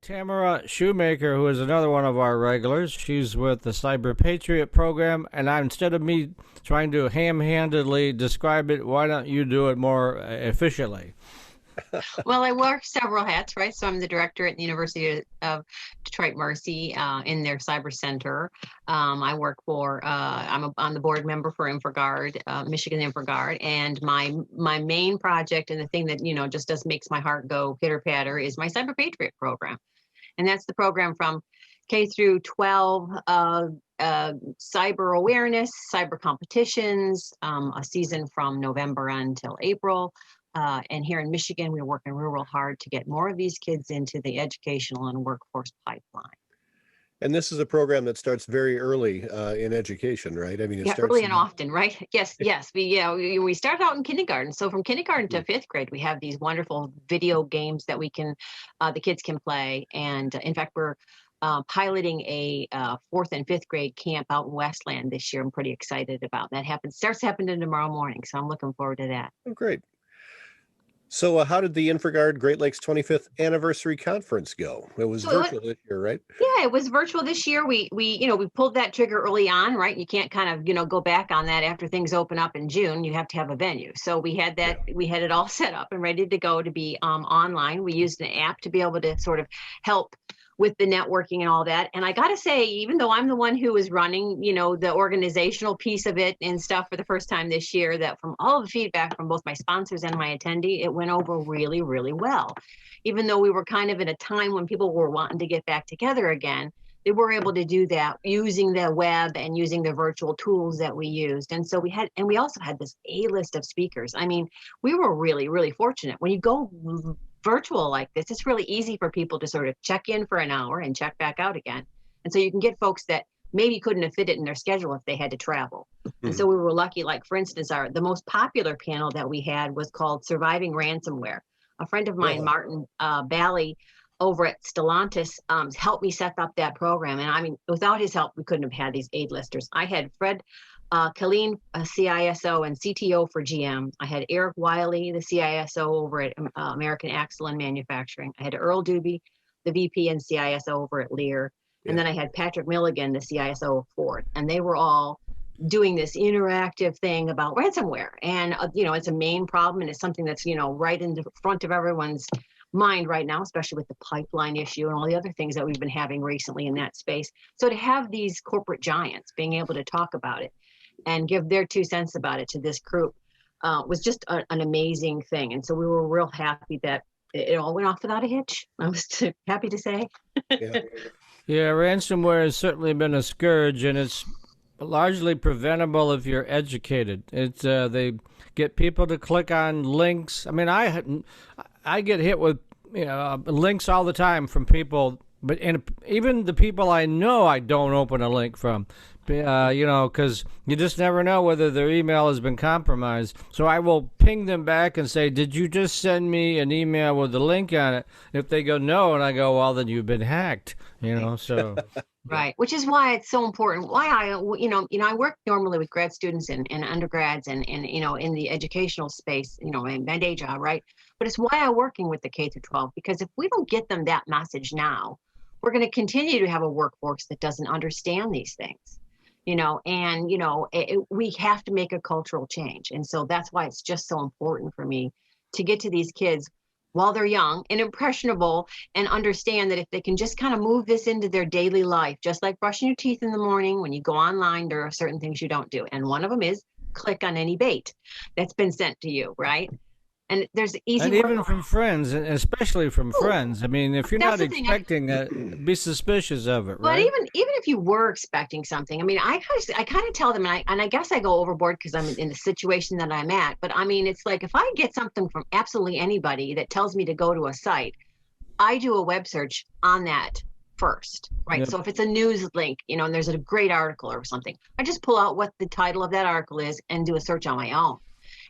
Tamara Shoemaker, who is another one of our regulars. She's with the Cyber Patriot program, and instead of me trying to ham-handedly describe it, why don't you do it more efficiently? Well, I wear several hats, right? So I'm the director at the University of Detroit-Marcy in their cyber center. I work for, on the board member for InfraGard, Michigan InfraGard, and my main project and the thing that, just makes my heart go pitter-patter is my Cyber Patriot program. And that's the program from K through 12, cyber awareness, cyber competitions, a season from November until April. And here in Michigan, we're working real hard to get more of these kids into the educational and workforce pipeline. And this is a program that starts very early in education, right? I mean, it Yeah, starts early and often, right? Yes, yes. We start out in kindergarten. So from kindergarten to fifth grade, we have these wonderful video games that the kids can play. And in fact, we're piloting a fourth and fifth grade camp out in Westland this year. I'm pretty excited about that. Starts happening tomorrow morning. So I'm looking forward to that. Oh, great. So how did the InfraGard Great Lakes 25th Anniversary Conference go? It was virtual this year, right? Yeah, it was virtual this year. We pulled that trigger early on, right? You can't kind of, go back on that after things open up in June. You have to have a venue. So we had that, we had it all set up and ready to go to be online. We used an app to be able to sort of help with the networking and all that. And I got to say, even though I'm the one who was running, the organizational piece of it and stuff for the first time this year, that from all the feedback from both my sponsors and my attendee, it went over really, really well. Even though we were kind of in a time when people were wanting to get back together again, they were able to do that using the web and using the virtual tools that we used. And so we also had this A-list of speakers. I mean, we were really, really fortunate. When you go virtual like this, it's really easy for people to sort of check in for an hour and check back out again. And so you can get folks that maybe couldn't have fit it in their schedule if they had to travel. And so we were lucky, like for instance, the most popular panel that we had was called Surviving Ransomware. A friend of mine, Martin Bally, over at Stellantis, helped me set up that program. And I mean, without his help, we couldn't have had these A-listers. I had Fred Colleen, CISO and CTO for GM. I had Eric Wiley, the CISO over at American Axle and Manufacturing. I had Earl Doobie, the VP and CISO over at Lear. And then I had Patrick Milligan, the CISO of Ford. And they were all doing this interactive thing about ransomware. And, it's a main problem. And it's something that's, right in the front of everyone's mind right now, especially with the pipeline issue and all the other things that we've been having recently in that space. So to have these corporate giants being able to talk about it and give their 2 cents about it to this group was just an amazing thing. And so we were real happy that it all went off without a hitch. I was happy to say. Yeah, ransomware has certainly been a scourge, and it's largely preventable if you're educated. It's they get people to click on links. I mean, I get hit with links all the time from people, but even the people I know, I don't open a link from, because you just never know whether their email has been compromised. So I will ping them back and say, did you just send me an email with a link on it? If they go no, and I go, well, then you've been hacked, so. Right, which is why it's so important. Why I work normally with grad students and undergrads and in the educational space, my day job, right? But it's why I'm working with the K through 12, because if we don't get them that message now, we're going to continue to have a workforce that doesn't understand these things, we have to make a cultural change. And so that's why it's just so important for me to get to these kids while they're young and impressionable and understand that if they can just kind of move this into their daily life, just like brushing your teeth in the morning, when you go online, there are certain things you don't do. And one of them is click on any bait that's been sent to you, right? And there's easy. And even from friends, and especially from friends. I mean, if you're not expecting, be suspicious of it, right? But even if you were expecting something, I mean, I kind of tell them, and I guess I go overboard because I'm in the situation that I'm at. But I mean, it's like if I get something from absolutely anybody that tells me to go to a site, I do a web search on that first, right? Yep. So if it's a news link, and there's a great article or something, I just pull out what the title of that article is and do a search on my own,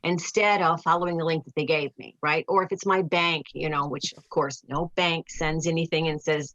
instead of following the link that they gave me, right? Or if it's my bank, which of course no bank sends anything and says,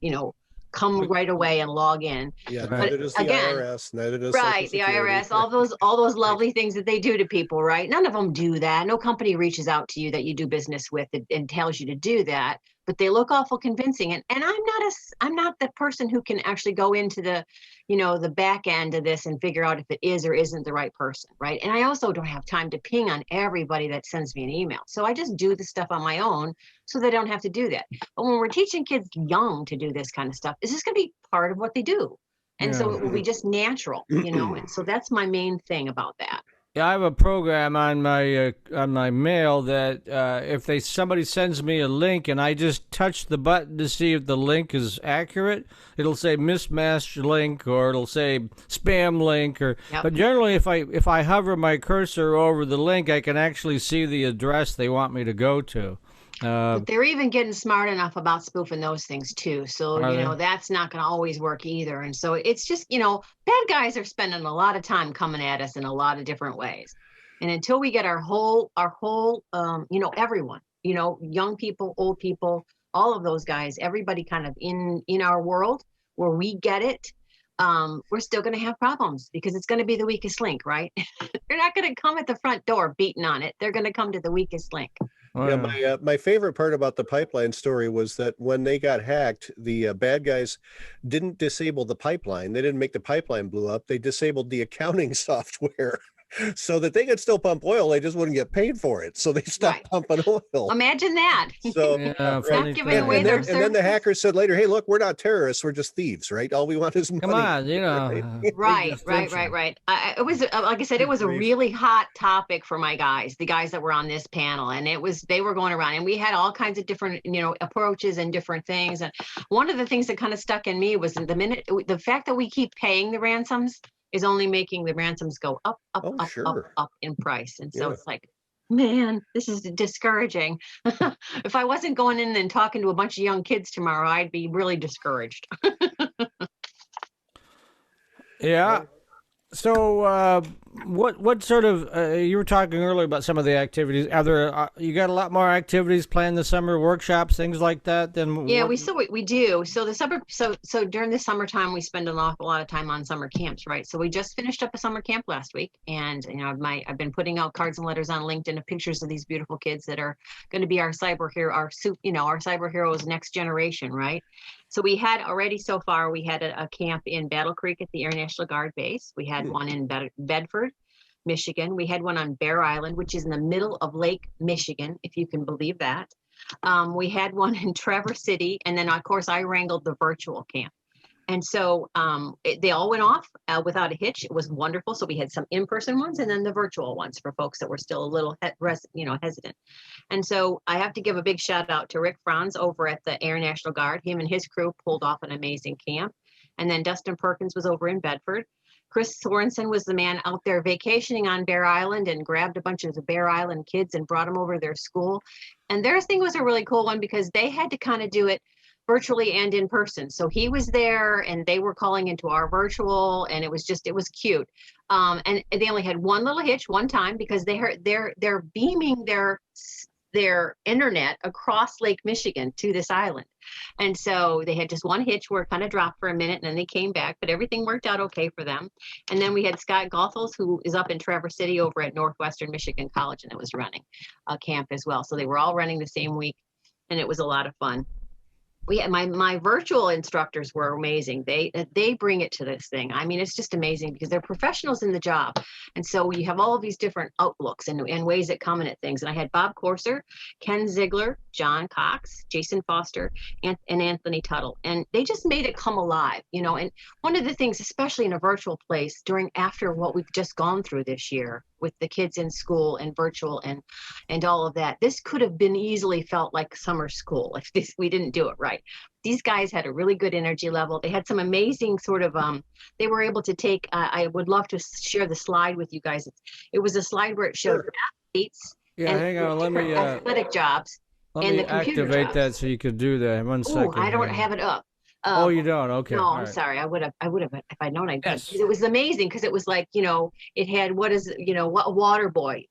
come right away and log in. Yeah, neither does the IRS, neither does right, the IRS, all those lovely things that they do to people, right? None of them do that. No company reaches out to you that you do business with and tells you to do that. but they look awful convincing. And I'm not the person who can actually go into the, the back end of this and figure out if it is or isn't the right person, right? And I also don't have time to ping on everybody that sends me an email. So I just do the stuff on my own so they don't have to do that. But when we're teaching kids young to do this kind of stuff, it's just going to be part of what they do. And so it will be just natural, and so that's my main thing about that. Yeah, I have a program on my mail that if somebody sends me a link and I just touch the button to see if the link is accurate, it'll say mismatched link or it'll say spam link or. Yep. But generally, if I hover my cursor over the link, I can actually see the address they want me to go to. But they're even getting smart enough about spoofing those things too. So, that's not going to always work either. And so it's just, bad guys are spending a lot of time coming at us in a lot of different ways. And until we get our whole, everyone, young people, old people, all of those guys, everybody kind of in our world where we get it, we're still going to have problems because it's going to be the weakest link, right? They're not going to come at the front door beating on it. They're going to come to the weakest link. Yeah, my favorite part about the pipeline story was that when they got hacked, the bad guys didn't disable the pipeline. They didn't make the pipeline blow up. They disabled the accounting software so that they could still pump oil. They just wouldn't get paid for it. So they stopped pumping oil. Imagine that. So not giving away their services. And then the hackers said later, hey, look, we're not terrorists. We're just thieves, right? All we want is money. Come on, Right. It was, like I said, it was a really hot topic for my guys, the guys that were on this panel. And they were going around and we had all kinds of different, approaches and different things. And one of the things that kind of stuck in me was the fact that we keep paying the ransoms is only making the ransoms go up in price. And so it's like, man, this is discouraging. If I wasn't going in and talking to a bunch of young kids tomorrow, I'd be really discouraged. Yeah. So what sort of you were talking earlier about some of the activities. Are there you got a lot more activities planned this summer, workshops, things like that? We do. So the summer so during the summertime we spend an awful lot of time on summer camps, right? So we just finished up a summer camp last week, and I've been putting out cards and letters on LinkedIn of pictures of these beautiful kids that are going to be our cyber hero, our cyber heroes next generation, right? So we had already so far, we had a camp in Battle Creek at the Air National Guard base. We had one in Bedford, Michigan. We had one on Bear Island, which is in the middle of Lake Michigan, if you can believe that. We had one in Traverse City. And then, of course, I wrangled the virtual camp. And so they all went off without a hitch. It was wonderful. So we had some in-person ones and then the virtual ones for folks that were still a little hesitant. And so I have to give a big shout out to Rick Franz over at the Air National Guard. Him and his crew pulled off an amazing camp. And then Dustin Perkins was over in Bedford. Chris Sorensen was the man out there vacationing on Bear Island and grabbed a bunch of the Bear Island kids and brought them over to their school. And their thing was a really cool one because they had to kind of do it virtually and in person. So he was there and they were calling into our virtual, and it was cute. And they only had one little hitch one time because they're beaming their internet across Lake Michigan to this island. And so they had just one hitch where it kind of dropped for a minute and then they came back, but everything worked out okay for them. And then we had Scott Goethals, who is up in Traverse City over at Northwestern Michigan College, and it was running a camp as well. So they were all running the same week, and it was a lot of fun. My virtual instructors were amazing. They bring it to this thing. I mean, it's just amazing because they're professionals in the job. And so you have all of these different outlooks and ways that come in at things. And I had Bob Corser, Ken Ziegler, John Cox, Jason Foster, and Anthony Tuttle. And they just made it come alive, And one of the things, especially in a virtual place after what we've just gone through this year with the kids in school and virtual and all of that, this could have been easily felt like summer school if we didn't do it right. These guys had a really good energy level. They had some amazing sort of, they were able to take, I would love to share the slide with you guys. It was a slide where it showed athletes hang on, let me athletic jobs and the computer activate jobs. that so you could do that. 1 second. I don't have it up. You don't? Okay. No, I'm sorry. I would have if I'd known I could. Yes. It was amazing because it was like, it had what water boy,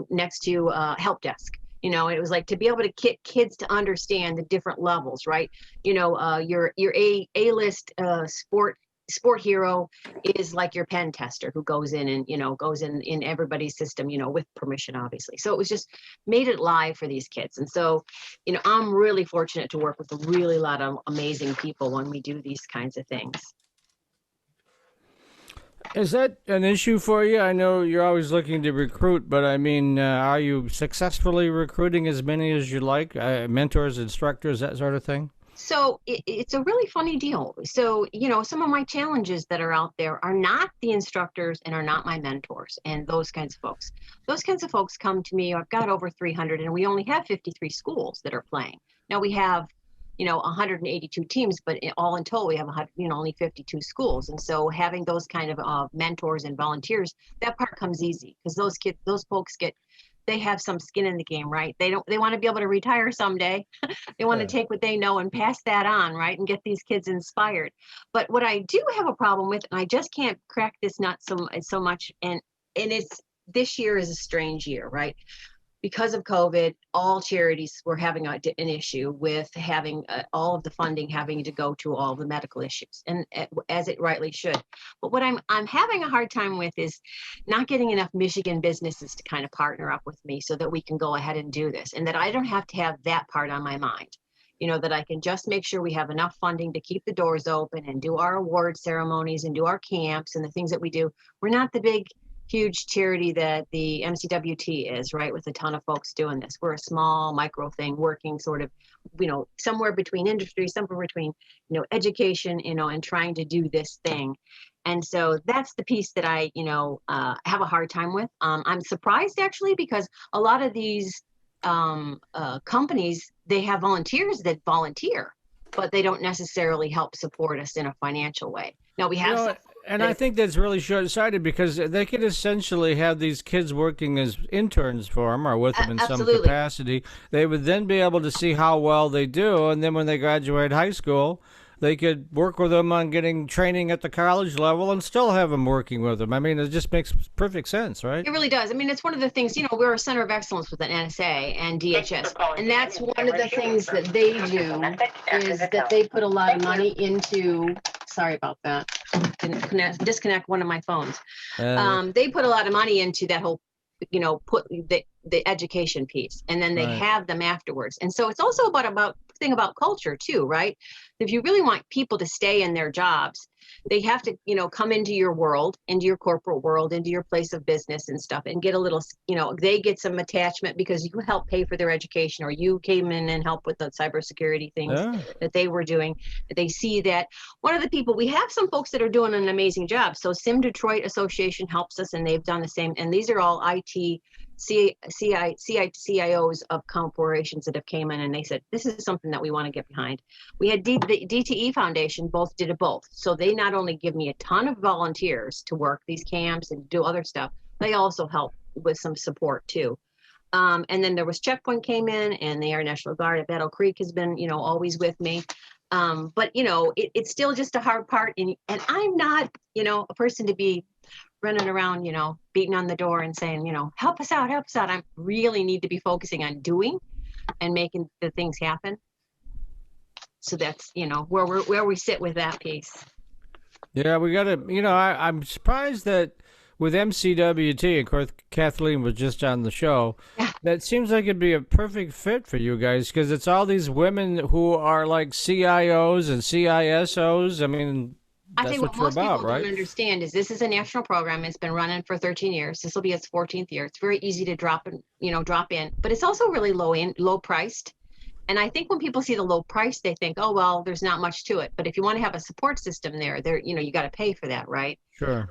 next to help desk. It was like to be able to get kids to understand the different levels, right? Your A-list sport sport hero is like your pen tester who goes in and, goes in everybody's system, with permission, obviously. So it was just made it live for these kids. And so, I'm really fortunate to work with a really lot of amazing people when we do these kinds of things. Is that an issue for you? I know you're always looking to recruit, but I mean, are you successfully recruiting as many as you like? Mentors, instructors, that sort of thing? So it's a really funny deal. So, some of my challenges that are out there are not the instructors and are not my mentors and those kinds of folks. Those kinds of folks come to me. I've got over 300 and we only have 53 schools that are playing. Now we have 182 teams, but all in total, we have only 52 schools. And so having those kind of mentors and volunteers, that part comes easy because those folks they have some skin in the game, right? They want to be able to retire someday. They want to take what they know and pass that on, right? And get these kids inspired. But what I do have a problem with, and I just can't crack this nut so much, and this year is a strange year, right? Because of COVID, all charities were having an issue with having all of the funding having to go to all the medical issues, and as it rightly should. But what I'm having a hard time with is not getting enough Michigan businesses to kind of partner up with me so that we can go ahead and do this, and that I don't have to have that part on my mind. That I can just make sure we have enough funding to keep the doors open and do our award ceremonies and do our camps and the things that we do. We're not the big huge charity that the MCWT is, right, with a ton of folks doing this. We're a small micro thing working sort of, somewhere between industry, somewhere between, education, and trying to do this thing. And so that's the piece that I, have a hard time with. I'm surprised actually, because a lot of these companies, they have volunteers that volunteer, but they don't necessarily help support us in a financial way. Now we have and I think that's really short-sighted because they could essentially have these kids working as interns for them or with them in some capacity. They would then be able to see how well they do, and then when they graduate high school, they could work with them on getting training at the college level and still have them working with them. I mean, it just makes perfect sense, right? It really does. I mean, it's one of the things, we're a center of excellence with an NSA and DHS. And that's one of the things that they do is that they put a lot of money into, sorry about that, disconnect one of my phones. They put a lot of money into that whole, put the education piece, and then they have them afterwards. And so it's also about culture too, right? If you really want people to stay in their jobs, they have to, come into your world, into your corporate world, into your place of business and stuff, and get a little, they get some attachment because you help pay for their education, or you came in and helped with the cybersecurity things that they were doing. They see that one of the people, we have some folks that are doing an amazing job. So Sim Detroit Association helps us, and they've done the same. And these are all IT CIOs of corporations that have came in, and they said, this is something that we want to get behind. We had the DTE Foundation did it both. So they not only give me a ton of volunteers to work these camps and do other stuff, they also help with some support too. And then there was Checkpoint came in, and the Air National Guard at Battle Creek has been, always with me. But, it's still just a hard part. And I'm not, a person to be running around, beating on the door and saying, help us out, help us out. I really need to be focusing on doing and making the things happen. So that's, where we sit with that piece. Yeah, we got to, I'm surprised that with MCWT, of course, Kathleen was just on the show, that seems like it'd be a perfect fit for you guys, because it's all these women who are like CIOs and CISOs. I mean, I think what most people don't understand is this is a national program. It's been running for 13 years. This will be its 14th year. It's very easy to drop in, but it's also really low priced. And I think when people see the low price, they think, oh, well, there's not much to it. But if you want to have a support system there, you got to pay for that, right? Sure.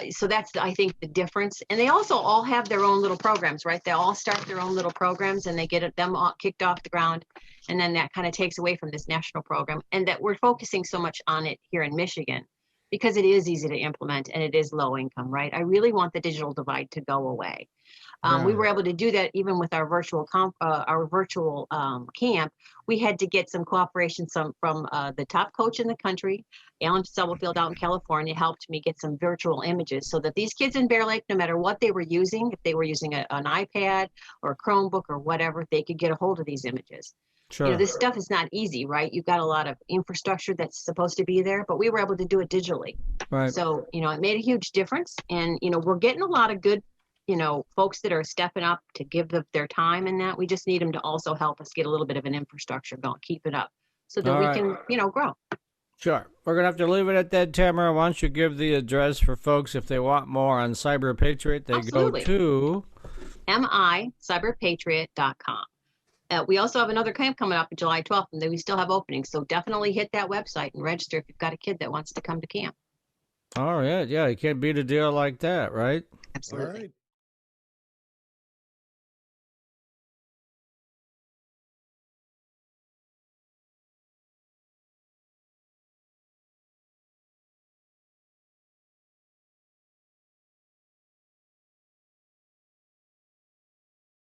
So that's, I think, the difference. And they also all have their own little programs, right? They all start their own little programs, and they get them all kicked off the ground. And then that kind of takes away from this national program, and that we're focusing so much on it here in Michigan because it is easy to implement and it is low income, right? I really want the digital divide to go away. We Yeah. were able to do that even with our virtual camp. We had to get some cooperation from the top coach in the country, Alan Stubblefield out in California, helped me get some virtual images so that these kids in Bear Lake, no matter what they were using, if they were using an iPad or a Chromebook or whatever, they could get a hold of these images. Sure. This stuff is not easy, right? You've got a lot of infrastructure that's supposed to be there, but we were able to do it digitally. Right. So, it made a huge difference. And, we're getting a lot of good, folks that are stepping up to give their time in that. We just need them to also help us get a little bit of an infrastructure going, keep it up so that All we right. can, grow. Sure. We're going to have to leave it at that, Tamara. Why don't you give the address for folks if they want more on Cyber Patriot? They Absolutely. go to MITechNews.com. We also have another camp coming up on July 12th, and then we still have openings. So definitely hit that website and register if you've got a kid that wants to come to camp. All right. Yeah, you can't beat a deal like that, right? Absolutely. All right.